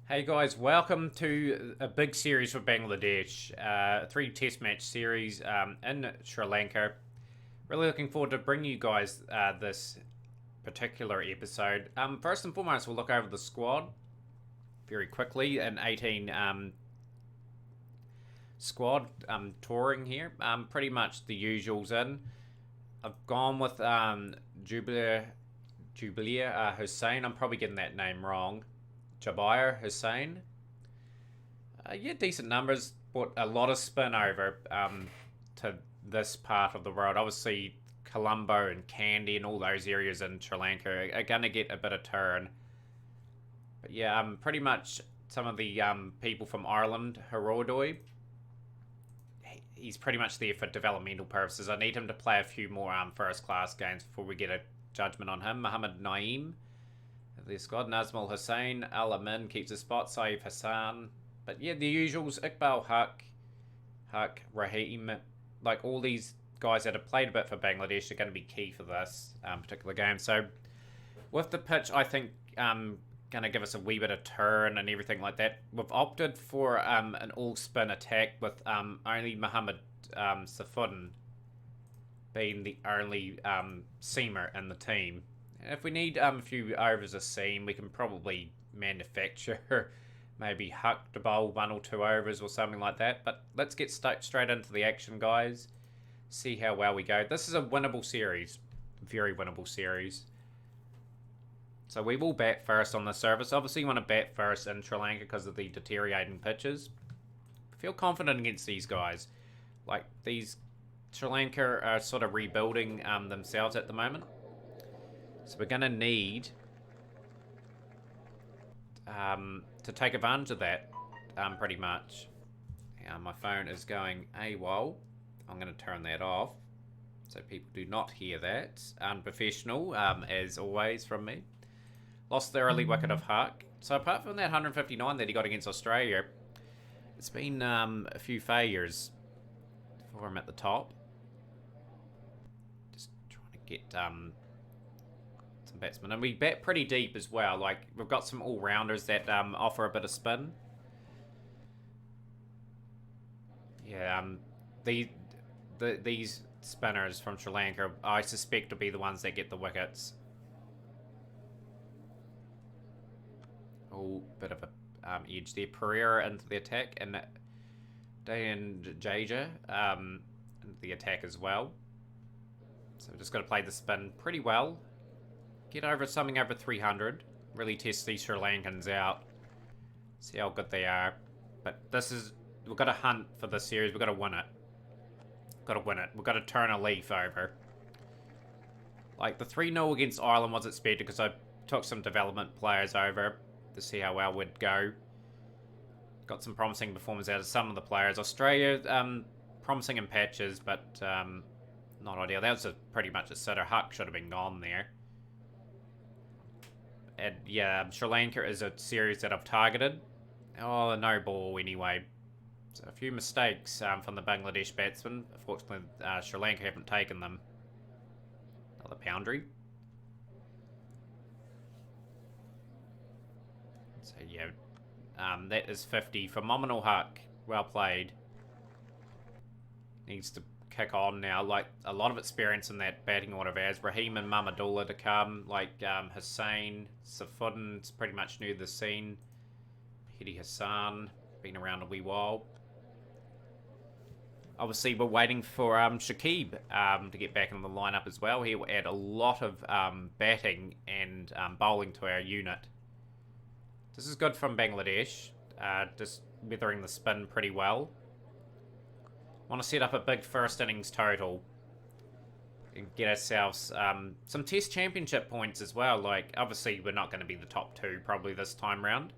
Hey guys, welcome to a big series for Bangladesh, three test match series in Sri Lanka. Really looking forward to bringing you guys this particular episode. First and foremost, we'll look over the squad very quickly. An 18 squad touring here. Pretty much the usuals in. I've gone with Jubileer Hussain. I'm probably getting that name wrong. Jabir Hussain. Yeah, decent numbers, but a lot of spin over to this part of the world. Obviously, Colombo and Kandy and all those areas in Sri Lanka are going to get a bit of turn. But yeah, pretty much some of the people from Ireland, Herodoi, he's pretty much there for developmental purposes. I need him to play a few more first class games before we get a judgment on him. Mohammed Naeem, the squad. Nazmul Hussain, Al Amin keeps his spot. Saif Hassan. But yeah, the usuals. Iqbal Haq, Raheem. Like all these guys that have played a bit for Bangladesh are going to be key for this particular game. So with the pitch, I think going to give us a wee bit of turn and everything like that. We've opted for an all-spin attack with only Mohammed Safuddin being the only seamer in the team. If we need a few overs a seam, we can probably manufacture maybe Huck to bowl 1 or 2 overs or something like that. But let's get straight into the action, guys. See how well we go. This is a winnable series. Very winnable series. So we will bat first on the surface. Obviously, you want to bat first in Sri Lanka because of the deteriorating pitches. I feel confident against these guys. Like, these Sri Lanka are sort of rebuilding themselves at the moment. So we're going to need to take advantage of that pretty much. My phone is going AWOL. I'm going to turn that off so people do not hear that. Unprofessional, as always, from me. Lost the early wicket of Huck. So apart from that 159 that he got against Australia, it's been a few failures for him at the top. Just trying to get some batsmen. And we bat pretty deep as well. Like, we've got some all-rounders that offer a bit of spin. Yeah, these spinners from Sri Lanka, I suspect, will be the ones that get the wickets. Oh, bit of a edge there. Pereira into the attack, and Dayan Jaja into the attack as well. So we've just got to play the spin pretty well. Get over something over 300. Really test these Sri Lankans out. See how good they are. But this is... We've got to hunt for this series. We've got to win it. Got to win it. We've got to turn a leaf over. Like, the 3-0 against Ireland was expected because I took some development players over to see how well we'd go. Got some promising performances out of some of the players. Australia, promising in patches, but not ideal. That was pretty much a sitter. Huck should have been gone there. And yeah, Sri Lanka is a series that I've targeted. Oh, no ball anyway. So a few mistakes from the Bangladesh batsmen. Unfortunately, Sri Lanka haven't taken them. Another boundary. So yeah, that is 50 for Mominal Huck. Well played. Needs to kick on now. Like, a lot of experience in that batting order of ours. Raheem and Mamadullah to come. Like, Hussain, Safuddin's pretty much new to the scene. Hedi Hassan, been around a wee while. Obviously, we're waiting for Shakib to get back in the lineup as well. He will add a lot of batting and bowling to our unit. This is good from Bangladesh. Just weathering the spin pretty well. Want to set up a big first innings total and get ourselves some Test Championship points as well. Like, obviously, we're not going to be the top 2 probably this time round,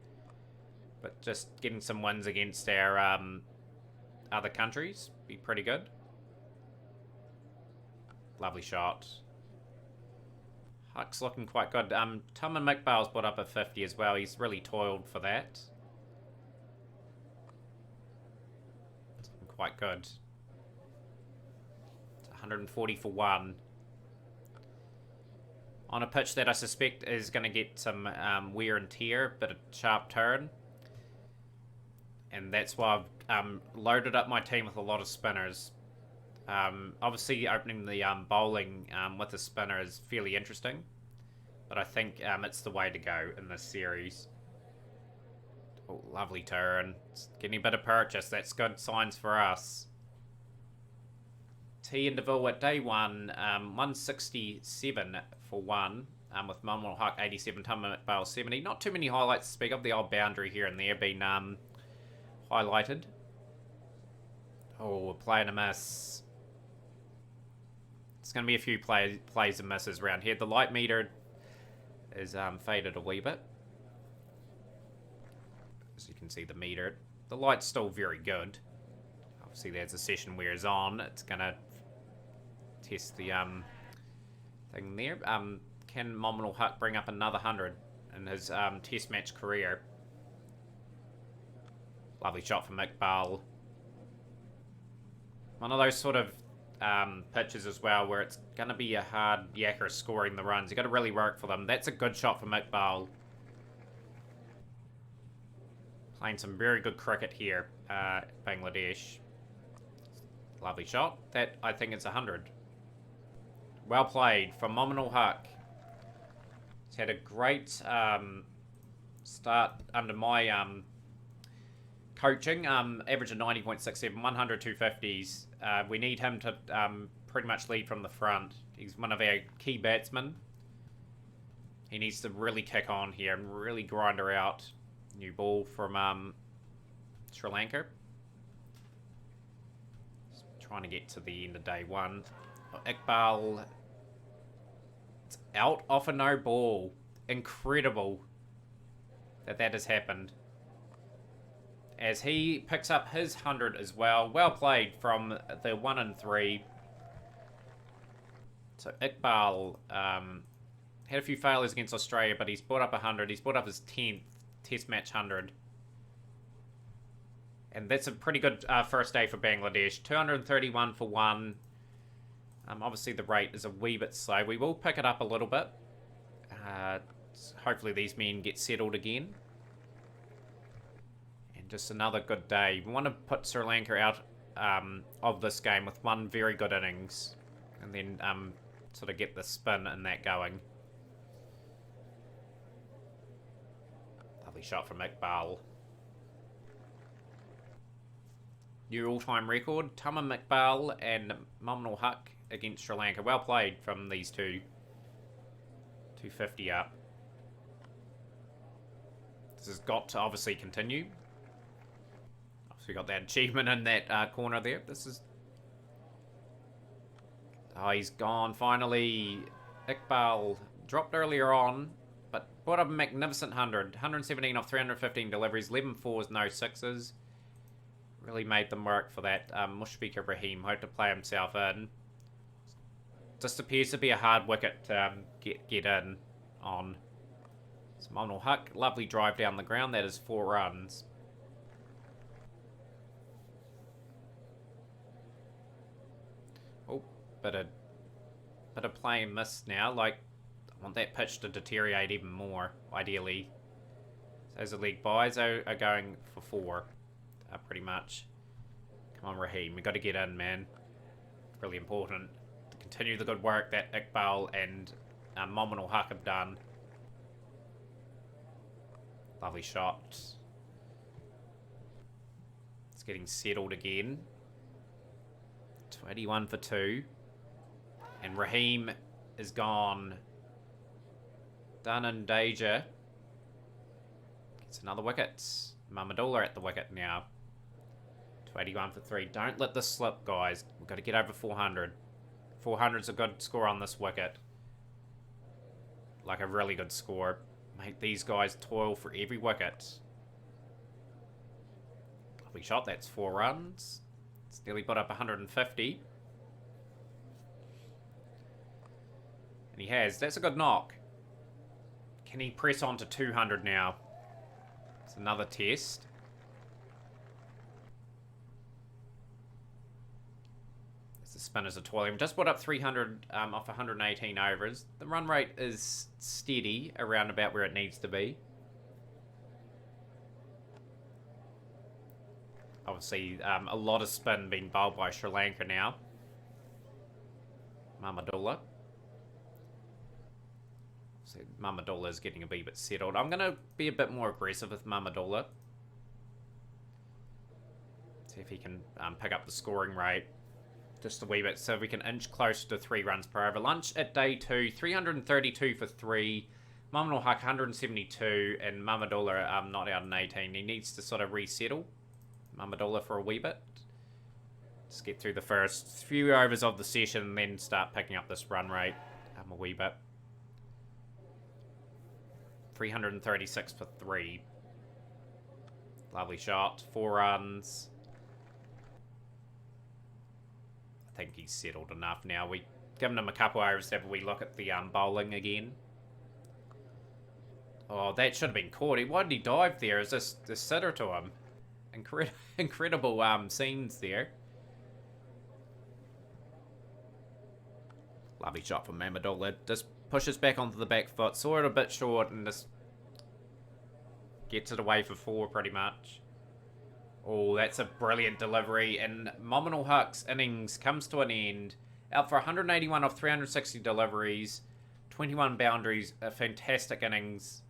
but just getting some wins against our other countries be pretty good. Lovely shot. Huck's looking quite good. Tom and McBale's put up a 50 as well. He's really toiled for that. Quite good. It's 140 for 1. On a pitch that I suspect is going to get some wear and tear, bit of sharp turn. And that's why I've loaded up my team with a lot of spinners. Obviously, opening the bowling with a spinner is fairly interesting, but I think it's the way to go in this series. Oh, lovely turn. It's getting a bit of purchase. That's good signs for us. T and DeVille at day one, 167 for one, with Manuel Huck 87, Tama McBale 70. Not too many highlights to speak of. The old boundary here and there being highlighted. Oh, we're playing a miss. It's going to be a few plays and misses around here. The light meter is faded a wee bit. As you can see, the meter. The light's still very good. Obviously, as the session wears on, it's going to test the thing there. Can Manuel Huck bring up another 100 in his test match career? Lovely shot from McBall. One of those sort of pitches as well where it's going to be a hard yakker scoring the runs. You've got to really work for them. That's a good shot from McBall. Playing some very good cricket here, Bangladesh. Lovely shot. That, I think it's 100. Well played from Manuel Huck. He's had a great start under my coaching. Average of 90.67, 100 250s. We need him to pretty much lead from the front. He's one of our key batsmen. He needs to really kick on here and really grind her out. New ball from Sri Lanka. Just trying to get to the end of day one. Iqbal, it's out off a no ball. Incredible that has happened. As he picks up his 100 as well. Well played from the 1 and 3. So Iqbal had a few failures against Australia, but he's brought up 100. He's brought up his 10th Test match 100. And that's a pretty good first day for Bangladesh. 231 for one. Obviously, the rate is a wee bit slow. We will pick it up a little bit. Hopefully, these men get settled again. And just another good day. We want to put Sri Lanka out of this game with one very good innings. And then sort of get the spin and that going. Lovely shot from Iqbal. New all-time record. Tama McBall and Manuel Huck against Sri Lanka. Well played from these two. 250 up. This has got to obviously continue. Obviously got that achievement in that corner there. This is... Oh, he's gone finally. Iqbal dropped earlier on, but brought up a magnificent 100. 117 off 315 deliveries. 11 fours, no sixes. Really made them work for that. Mushfiqur Rahim hoped to play himself in. Just appears to be a hard wicket to get in on. So Manuel Huck, lovely drive down the ground. That is 4 runs. Oh, bit of play and miss now. Like, I want that pitch to deteriorate even more, ideally. So as the leg buys are going for 4. Pretty much. Come on, Rahim. We've got to get in, man. Really important to continue the good work that Iqbal and Manuel Huck have done. Lovely shot. It's getting settled again. 21 for 2. And Rahim is gone. Done in danger. Gets another wicket. Mamadullah at the wicket now. 81 for 3. Don't let this slip, guys. We've got to get over 400. 400's a good score on this wicket. Like a really good score. Make these guys toil for every wicket. Lovely shot. That's 4 runs. It's nearly put up 150. And he has. That's a good knock. Can he press on to 200 now? It's another test. The spinners are toiling. Just put up 300 off 118 overs. The run rate is steady around about where it needs to be. Obviously, a lot of spin being bowled by Sri Lanka now. Mamadula. So Mamadula is getting a wee bit settled. I'm going to be a bit more aggressive with Mamadula. See if he can pick up the scoring rate just a wee bit, so we can inch closer to 3 runs per over. Lunch at day 2, 332 for 3. Mamadula Haq 172, and Mamadula not out in 18. He needs to sort of resettle Mamadula for a wee bit. Just get through the first few overs of the session and then start picking up this run rate a wee bit. 336 for 3. Lovely shot. 4 runs. I think he's settled enough now. We've given him a couple overs to have a wee look at the bowling again. Oh, that should have been caught. Why did he dive there? Is this the sitter to him? Incredible scenes there. Lovely shot from Mamadula. Just pushes back onto the back foot. Saw it a bit short and just gets it away for 4 pretty much. Oh, that's a brilliant delivery. And Mamadula Haq's innings comes to an end. Out for 181 off 360 deliveries. 21 boundaries. A fantastic innings.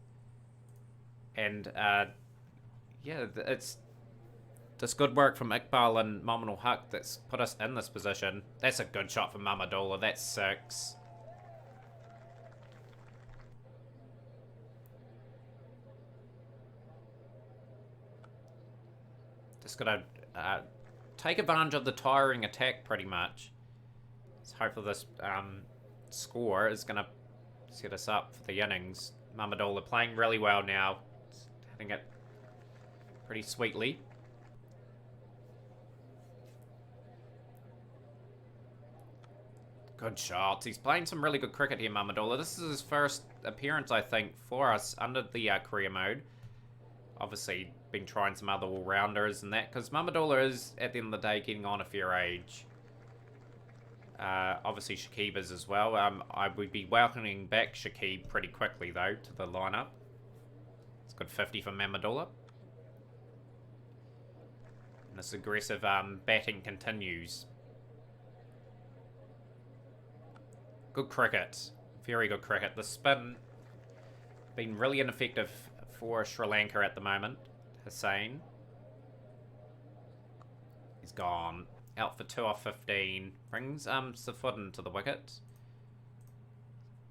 And, yeah, it's just good work from Iqbal and Mamadula Haq that's put us in this position. That's a good shot from Mamadula. That's 6. Just gotta take advantage of the tiring attack pretty much. So hopefully this score is gonna set us up for the innings. Mamadula playing really well now. Hitting it pretty sweetly. Good shots. He's playing some really good cricket here, Mamadula. This is his first appearance, I think, for us under the career mode. Obviously, been trying some other all-rounders and that, because Mamadula is, at the end of the day, getting on a fair age. Obviously, Shakib is as well. I would be welcoming back Shakib pretty quickly, though, to the lineup. It's good 50 for Mamadula. And this aggressive batting continues. Good cricket. Very good cricket. The spin been really ineffective for Sri Lanka at the moment. Hussain. He's gone. Out for 2 off 15. Brings Safuden to the wicket.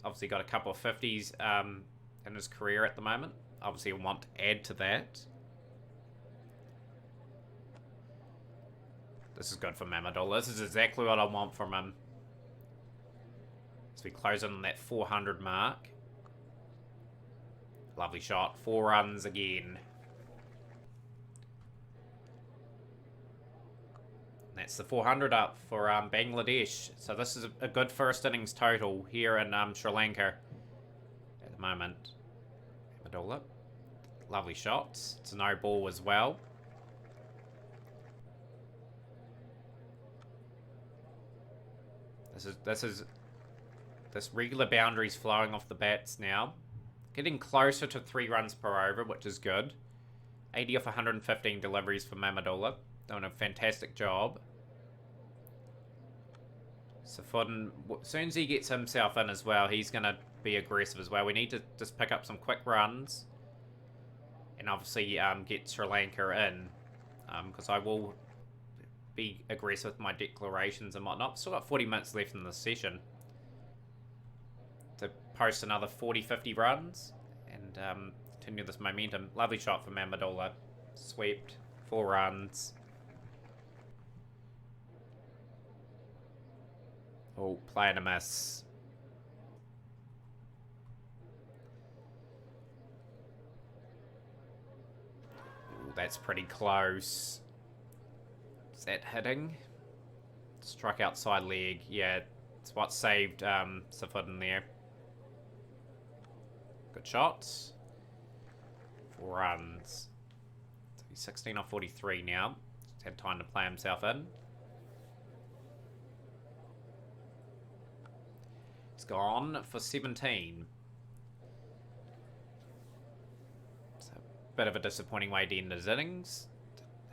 Obviously got a couple of 50s in his career at the moment. Obviously want to add to that. This is good for Mamadula. This is exactly what I want from him. So we close in on that 400 mark. Lovely shot. 4 runs again. That's the 400 up for Bangladesh. So this is a good first innings total here in Sri Lanka at the moment. Mamadula. Lovely shots. It's a no ball as well. This regular boundaries flowing off the bats now. Getting closer to 3 runs per over, which is good. 80 off 115 deliveries for Mamadula. Doing a fantastic job. Safuden, as soon as he gets himself in as well, he's going to be aggressive as well. We need to just pick up some quick runs. And obviously get Sri Lanka in. Because I will be aggressive with my declarations and whatnot. Still got 40 minutes left in this session. To post another 40-50 runs. And continue this momentum. Lovely shot for Mamadula. Swept. 4 runs. Oh, playing a miss. Ooh, that's pretty close. Is that hitting? Struck outside leg. Yeah, it's what saved Safuden there. Good shots. 4 runs. So he's 16 off 43 now. Just had time to play himself in. He's gone for 17. So a bit of a disappointing way to end his innings.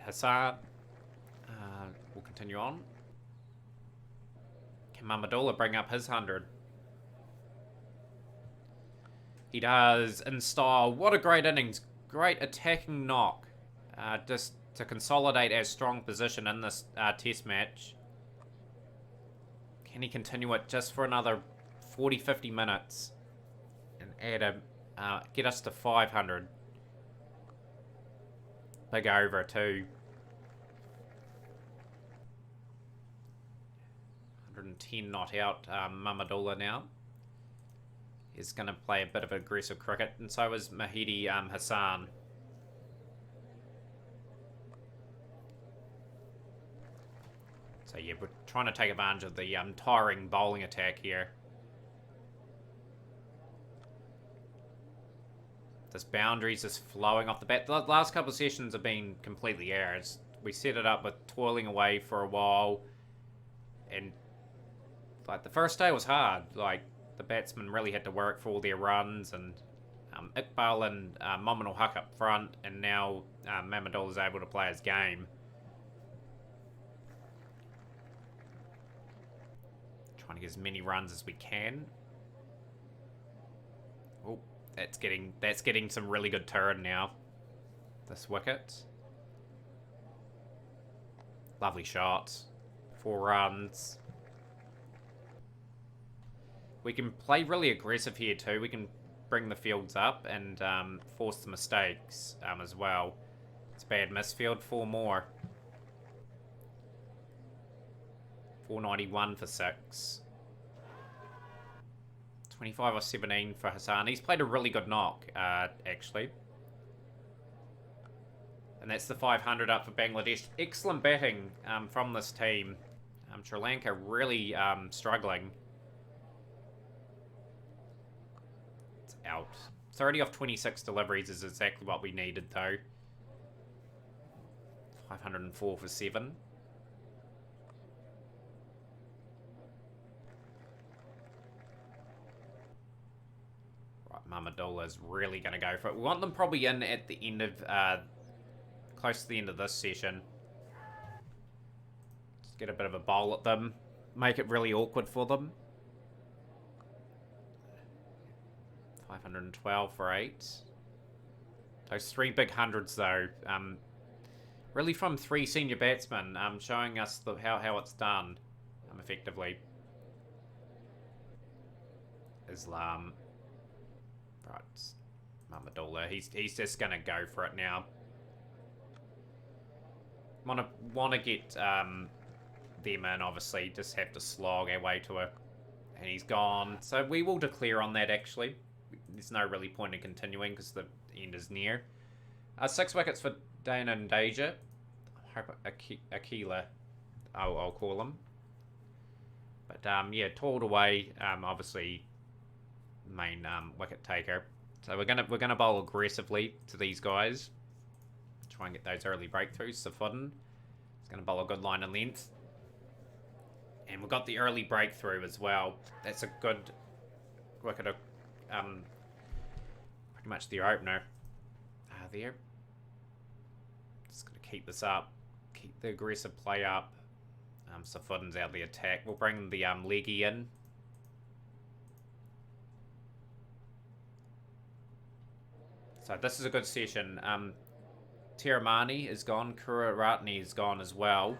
Hassar We'll continue on. Can Mamadula bring up his 100? He does, in style. What a great innings. Great attacking knock. Just to consolidate our strong position in this test match. Can he continue it just for another 40-50 minutes? And add get us to 500. Big over too. 110 not out. Mamadula now is going to play a bit of aggressive cricket, and so is Mahidi Hassan. So yeah, we're trying to take advantage of the tiring bowling attack here. This boundaries is flowing off the bat. The last couple of sessions have been completely errors. We set it up with toiling away for a while, and like the first day was hard. Like the batsmen really had to work for all their runs, and Iqbal and Momin ul Haq up front, and now Mamadul is able to play his game. Trying to get as many runs as we can. Oh, that's getting some really good turn now. This wicket. Lovely shot. 4 runs. We can play really aggressive here too. We can bring the fields up and force the mistakes as well. It's bad misfield. 4 more. 491 for 6. 25 or 17 for Hassan. He's played a really good knock, actually. And that's the 500 up for Bangladesh. Excellent batting from this team. Sri Lanka really struggling. It's out. 30 off 26 deliveries is exactly what we needed, though. 504 for 7. Mamadula is really going to go for it. We want them probably in at the end of, close to the end of this session. Just get a bit of a bowl at them. Make it really awkward for them. 512 for 8. Those 3 big hundreds though. Really from 3 senior batsmen, showing us how it's done, effectively. Islam. Right, Mamadula. He's just gonna go for it now. Wanna get them in. Obviously, just have to slog our way to it, and he's gone. So we will declare on that. Actually, there's no really point in continuing because the end is near. 6 wickets for Dana and Deja. I hope Akila, I'll call him. But yeah, toiled away. Obviously. Main wicket taker. So we're gonna bowl aggressively to these guys. Try and get those early breakthroughs. Safudin is gonna bowl a good line of length. And we've got the early breakthrough as well. That's a good wicket of pretty much the opener. There. Just gonna keep this up. Keep the aggressive play up. Safudin's out of the attack. We'll bring the leggy in. So this is a good session. Tiramani is gone. Kuraratne is gone as well.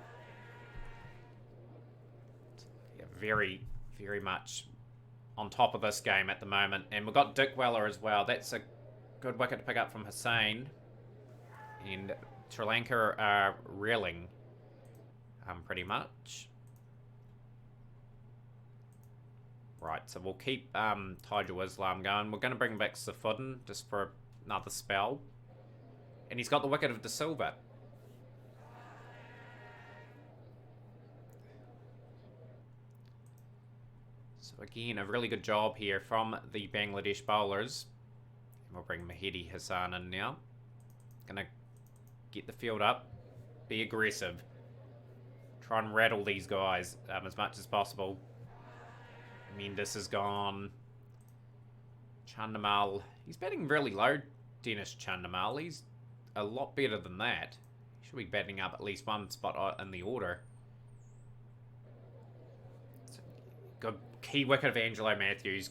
Yeah, very, very much on top of this game at the moment. And we've got Dickweller as well. That's a good wicket to pick up from Hussain. And Sri Lanka are reeling pretty much. Right, so we'll keep Taijul Islam going. We're going to bring back Safudin just for another spell. And he's got the wicket of De Silva. So again, a really good job here from the Bangladesh bowlers. And we'll bring Mahidi Hassan in now. Gonna get the field up. Be aggressive. Try and rattle these guys as much as possible. Mendes is gone. Chandamal. He's batting really low, Dennis Chandamal. He's a lot better than that. He should be batting up at least 1 spot in the order. Good key wicket of Angelo Matthews.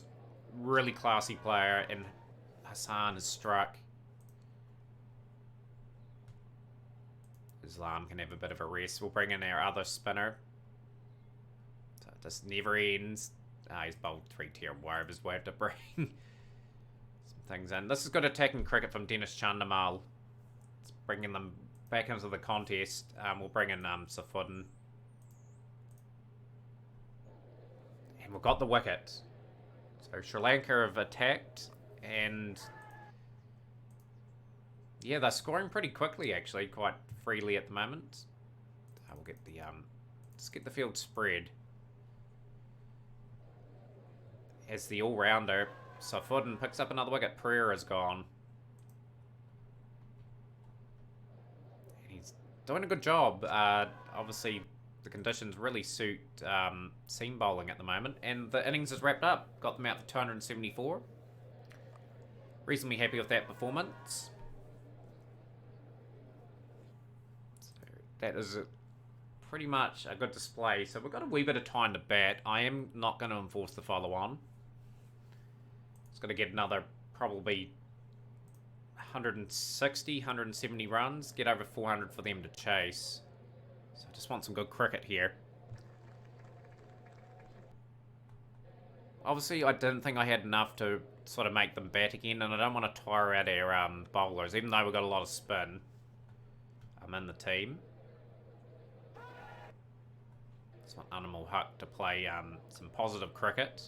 Really classy player, and Hassan has struck. Islam can have a bit of a rest. We'll bring in our other spinner. So this never ends. He's bowled 3 terrible overs. We'll have to bring some things in. This is good attacking cricket from Dennis Chandamal. It's bringing them back into the contest. We'll bring in Safudin. And we've got the wicket. So Sri Lanka have attacked, and yeah, they're scoring pretty quickly, actually, quite freely at the moment. We'll get the let's get the field spread. As the all-rounder, Safudin picks up another wicket. Pereira is gone. And he's doing a good job. Obviously, the conditions really suit seam bowling at the moment. And the innings is wrapped up. Got them out for 274. Reasonably happy with that performance. So that is pretty much a good display. So we've got a wee bit of time to bat. I am not going to enforce the follow-on. It's going to get another probably 160, 170 runs. Get over 400 for them to chase. So I just want some good cricket here. Obviously, I didn't think I had enough to sort of make them bat again, and I don't want to tire out our bowlers, even though we've got a lot of spin. I'm in the team. Just want Animal Huck to play some positive cricket.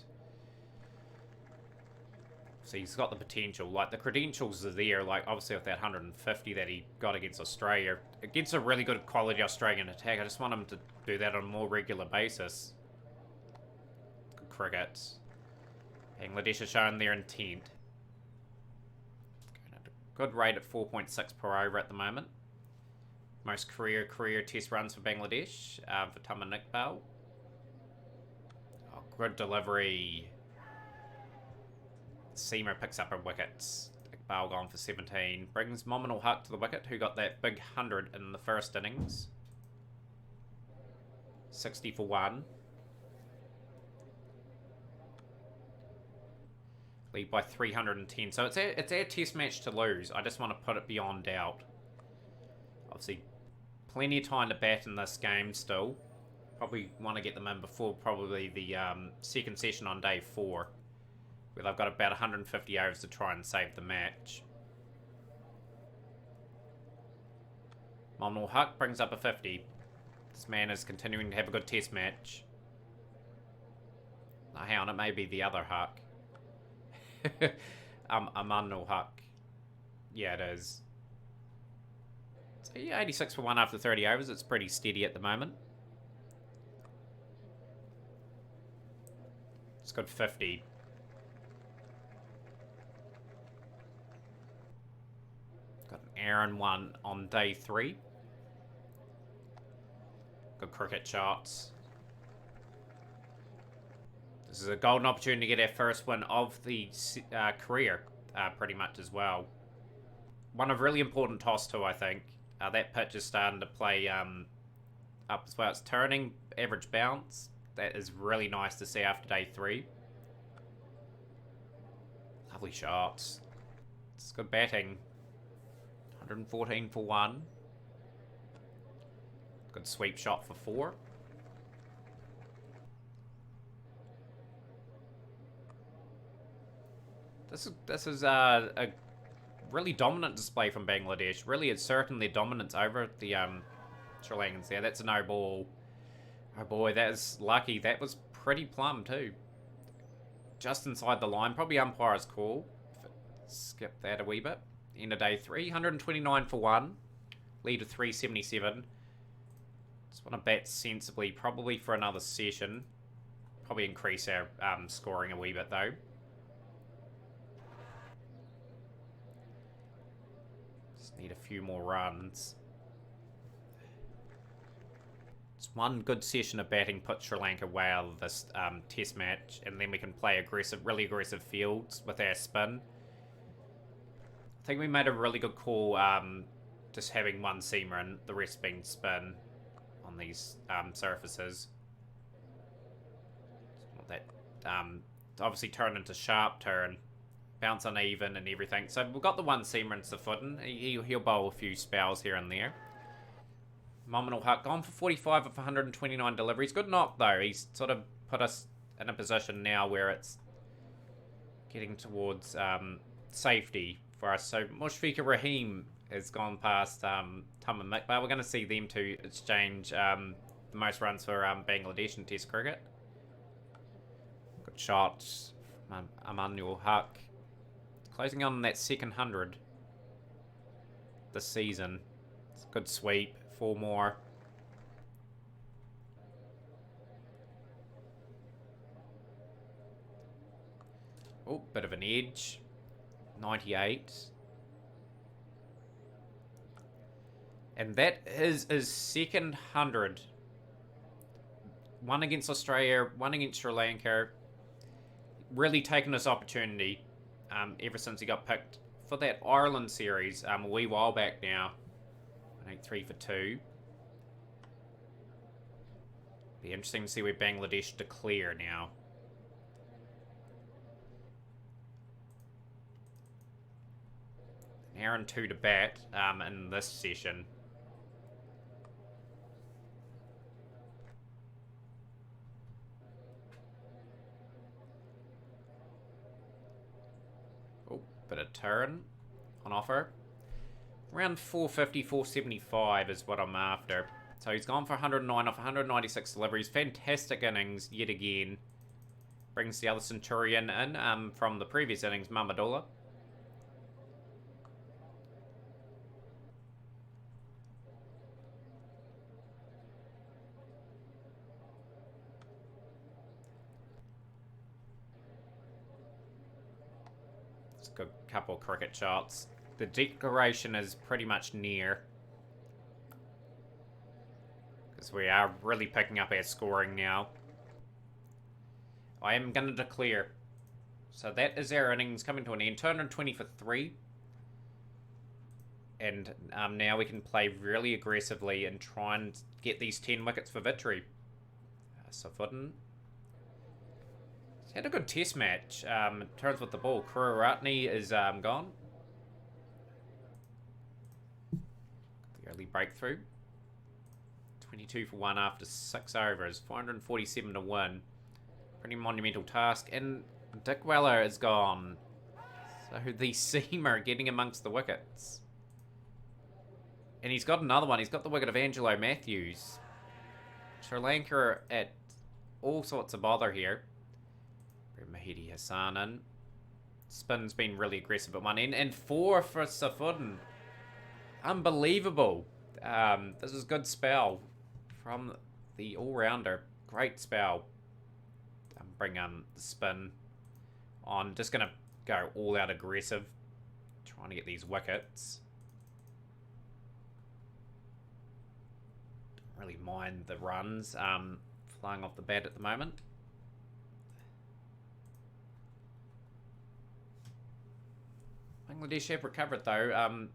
So he's got the potential. Like, the credentials are there. Like, obviously with that 150 that he got against Australia, against a really good quality Australian attack, I just want him to do that on a more regular basis. Good cricket. Bangladesh has shown their intent. Good rate at 4.6 per over at the moment. Most career test runs for Bangladesh, for Taman Iqbal. Oh, good delivery. Seamer picks up a wicket. Iqbal gone for 17. Brings Mominul Huq to the wicket, who got that big 100 in the first innings. 60 for 1. Lead by 310. So it's our test match to lose. I just want to put it beyond doubt. Obviously, plenty of time to bat in this game still. Probably want to get them in before probably the second session on day 4. Where they've got about 150 overs to try and save the match. Mominul Huq brings up a 50. This man is continuing to have a good test match. Oh, hang on, it may be the other Huq. Amanul Huq. Yeah, it is. So yeah, 86 for 1 after 30 overs. It's pretty steady at the moment. It's got 50. Got an Aaron one on day 3. Good cricket shots. This is a golden opportunity to get our first win of the career, pretty much as well. One of really important toss too, I think. That pitch is starting to play up as well. It's turning, average bounce. That is really nice to see after day 3. Lovely shots. It's good batting. 114 for 1. Good sweep shot for 4. This is a really dominant display from Bangladesh. Really, it's certainly dominance over the Sri Lankans there. That's a no ball. Oh boy, that is lucky. That was pretty plumb too. Just inside the line. Probably umpire's call. Skip that a wee bit. End of day 3. 129 for 1. Lead of 377. Just want to bat sensibly. Probably for another session. Probably increase our scoring a wee bit though. Just need a few more runs. It's one good session of batting puts Sri Lanka way out of this test match, and then we can play aggressive, really aggressive fields with our spin. I think we made a really good call just having one seamer and the rest being spin on these surfaces. Just want that obviously turned into sharp turn, bounce uneven and everything. So we've got the one seamer in Safuden. He'll bowl a few spells here and there. Nominal Huck gone for 45 of 129 deliveries. Good knock though. He's sort of put us in a position now where it's getting towards safety for us. So Mushfiqur Rahim has gone past Tum and Mikbar. We're going to see them two exchange the most runs for Bangladesh in Test cricket. Good shot. Emmanuel Huck closing on that second 100 this season. It's a good sweep. 4 more. Oh, bit of an edge. 98. And that is his second 100. One against Australia, one against Sri Lanka. Really taken this opportunity ever since he got picked for that Ireland series a wee while back now. 3 for 2. Be interesting to see where Bangladesh declare now. An hour and 2 to bat in this session. Oh, bit of turn on offer. Around 450, 475 is what I'm after. So he's gone for 109 off 196 deliveries. Fantastic innings yet again. Brings the other Centurion in from the previous innings, Mamadullah. It's a good couple of cricket shots. The declaration is pretty much near. Because we are really picking up our scoring now. I am going to declare. So that is our innings coming to an end. 220 for 3. And now we can play really aggressively and try and get these 10 wickets for victory. Safuden. He's had a good test match. Turns with the ball. Kururatne is gone. Early breakthrough. 22 for 1 after 6 overs. 447 to win. Pretty monumental task. And Dick Weller is gone. So the seamer getting amongst the wickets. And he's got another one. He's got the wicket of Angelo Matthews. Sri Lanka at all sorts of bother here. Mahidi Hassan in. Spin's been really aggressive at one end. And 4 for Safuden. Unbelievable. This is a good spell from the all-rounder. Great spell. Bring the spin on. Just going to go all-out aggressive. Trying to get these wickets. Don't really mind the runs flying off the bat at the moment. Bangladesh have recovered though.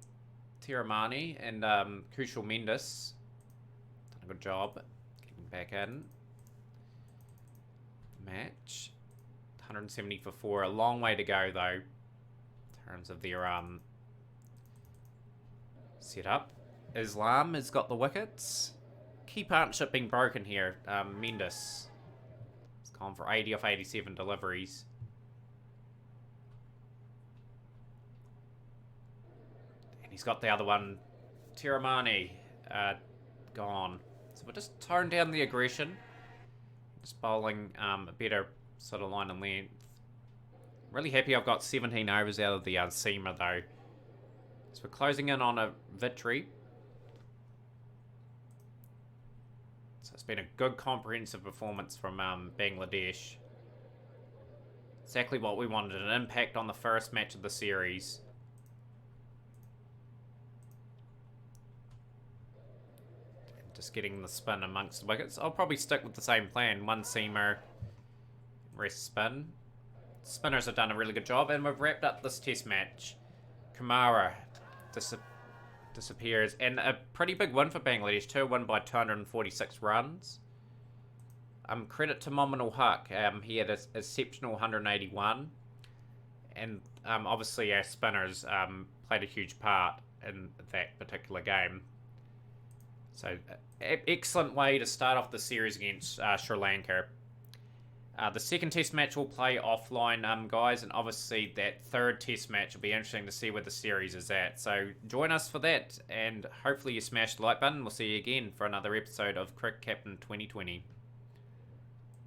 Tiramani and Kushal Mendes done a good job getting back in. Match 170 for 4. A long way to go though in terms of their setup. Islam has got the wickets. Key partnership being broken here. Mendes has gone for 80 off 87 deliveries. He's got the other one, Tiramani, gone. So we'll just tone down the aggression. Just bowling a better sort of line and length. Really happy I've got 17 overs out of the seamer though. So we're closing in on a victory. So it's been a good comprehensive performance from Bangladesh. Exactly what we wanted, an impact on the first match of the series. Just getting the spin amongst the wickets. I'll probably stick with the same plan. One seamer, rest spin. Spinners have done a really good job, and we've wrapped up this test match. Kumara disappears, and a pretty big win for Bangladesh too. Won by 246 runs. Credit to Mominal Huck. He had an exceptional 181, and obviously our spinners played a huge part in that particular game. So, excellent way to start off the series against Sri Lanka. The second test match will play offline, guys, and obviously that third test match will be interesting to see where the series is at. So join us for that, and hopefully you smash the like button. We'll see you again for another episode of Cricket Captain 2020.